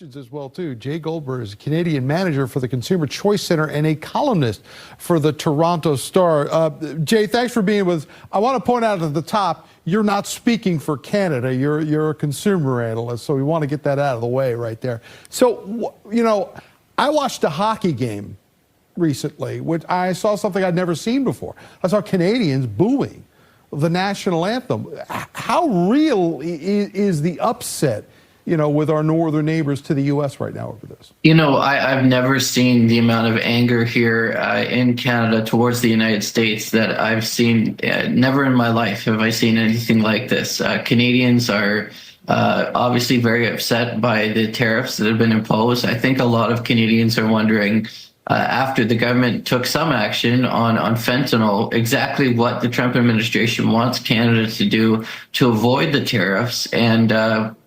As well, too. Jay Goldberg is a Canadian manager for the Consumer Choice Center and a columnist for the Toronto Star. Jay, thanks for being with us. I want to point out at the top, you're not speaking for Canada. You're a consumer analyst, so we want to get that out of the way right there. So, you know, I watched a hockey game recently, which I saw something I'd never seen before. I saw Canadians booing the national anthem. How real is the upset, you know, with our northern neighbors to the U.S. right now over this? You know, I've never seen the amount of anger here in Canada towards the United States that I've seen. Never in my life have I seen anything like this. Canadians are obviously very upset by the tariffs that have been imposed. I think a lot of Canadians are wondering, after the government took some action on fentanyl, exactly what the Trump administration wants Canada to do to avoid the tariffs. And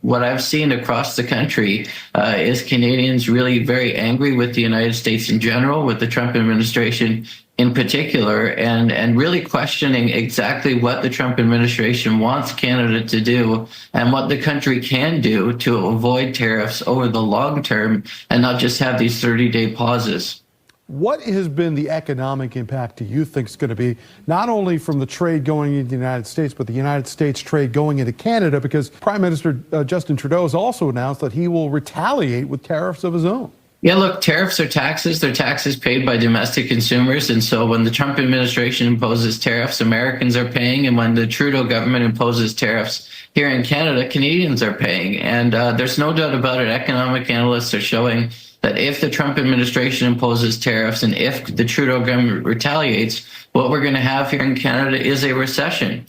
what I've seen across the country is Canadians really very angry with the United States in general, with the Trump administration in particular, and really questioning exactly what the Trump administration wants Canada to do and what the country can do to avoid tariffs over the long term and not just have these 30-day pauses. What has been the economic impact do you think is going to be, not only from the trade going into the United States, but the United States trade going into Canada? Because Prime Minister Justin Trudeau has also announced that he will retaliate with tariffs of his own. Yeah, look, tariffs are taxes. They're taxes paid by domestic consumers. And so when the Trump administration imposes tariffs, Americans are paying. And when the Trudeau government imposes tariffs here in Canada, Canadians are paying. And there's no doubt about it. Economic analysts are showing that if the Trump administration imposes tariffs and if the Trudeau government retaliates, what we're going to have here in Canada is a recession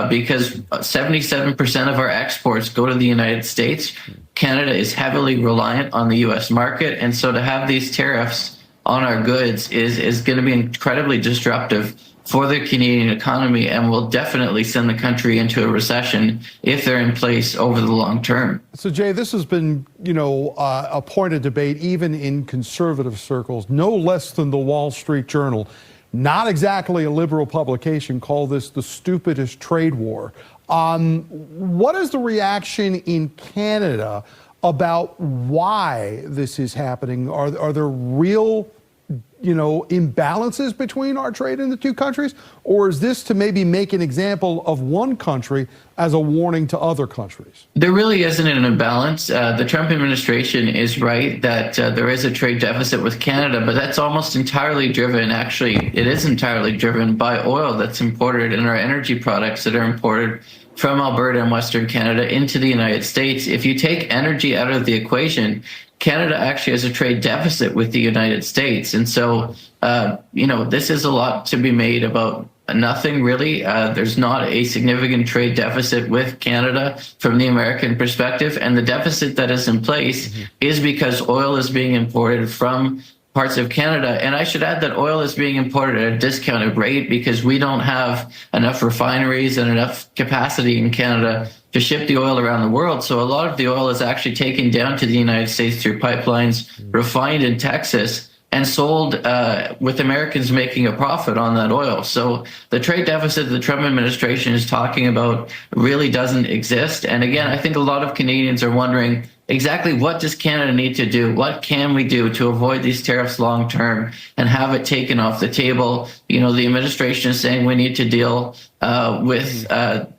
because 77% of our exports go to the United States. Canada is heavily reliant on the U.S. market. And so to have these tariffs on our goods is going to be incredibly disruptive for the Canadian economy and will definitely send the country into a recession if they're in place over the long term. So, Jay, this has been, you know, a point of debate even in conservative circles, no less than the Wall Street Journal, not exactly a liberal publication, called this the stupidest trade war. What is the reaction in Canada about why this is happening? Are there real, you know, imbalances between our trade in the two countries? Or is this to maybe make an example of one country as a warning to other countries? There really isn't an imbalance. The Trump administration is right that there is a trade deficit with Canada, but that's almost entirely driven, actually, it is entirely driven by oil that's imported and our energy products that are imported from Alberta and Western Canada into the United States. If you take energy out of the equation, Canada actually has a trade deficit with the United States. And so, you know, this is a lot to be made about nothing, really. There's not a significant trade deficit with Canada from the American perspective. And the deficit that is in place is because oil is being imported from parts of Canada. And I should add that oil is being imported at a discounted rate because we don't have enough refineries and enough capacity in Canada to ship the oil around the world. So a lot of the oil is actually taken down to the United States through pipelines, refined in Texas, and sold with Americans making a profit on that oil. So the trade deficit the Trump administration is talking about really doesn't exist. And again, I think a lot of Canadians are wondering, exactly what does Canada need to do? What can we do to avoid these tariffs long term and have it taken off the table? You know, the administration is saying we need to deal with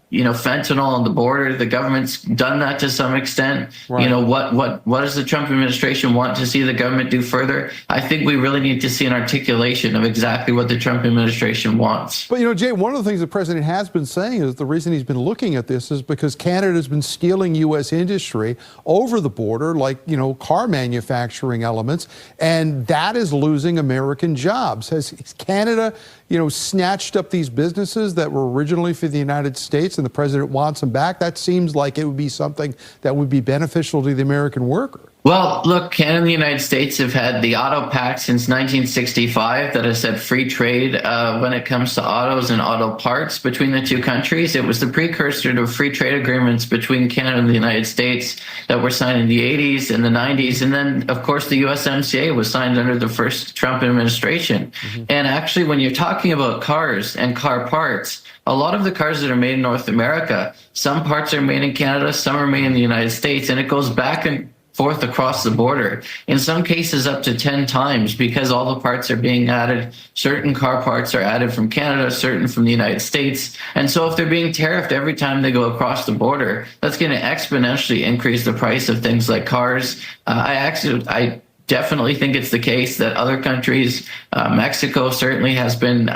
you know, fentanyl on the border. The government's done that to some extent. Right. You know, what does the Trump administration want to see the government do further? I think we really need to see an articulation of exactly what the Trump administration wants. But, you know, Jay, one of the things the president has been saying is the reason he's been looking at this is because Canada has been stealing U.S. industry over the border, like, you know, car manufacturing elements, and that is losing American jobs. Has Canada, you know, snatched up these businesses that were originally for the United States and the president wants them back? That seems like it would be something that would be beneficial to the American worker. Well, look, Canada and the United States have had the auto pact since 1965 that has said free trade when it comes to autos and auto parts between the two countries. It was the precursor to free trade agreements between Canada and the United States that were signed in the 80s and the 90s. And then, of course, the USMCA was signed under the first Trump administration. And actually, when you're talking about cars and car parts, a lot of the cars that are made in North America, some parts are made in Canada, some are made in the United States, and it goes back and forth across the border, in some cases up to 10 times, because all the parts are being added. Certain car parts are added from Canada, certain from the United States. And so if they're being tariffed every time they go across the border, that's going to exponentially increase the price of things like cars. I definitely think it's the case that other countries, Mexico certainly has been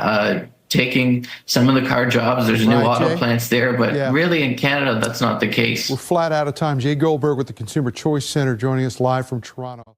taking some of the car jobs. There's new auto plants there, but really in Canada, that's not the case. We're flat out of time. Jay Goldberg with the Consumer Choice Center joining us live from Toronto.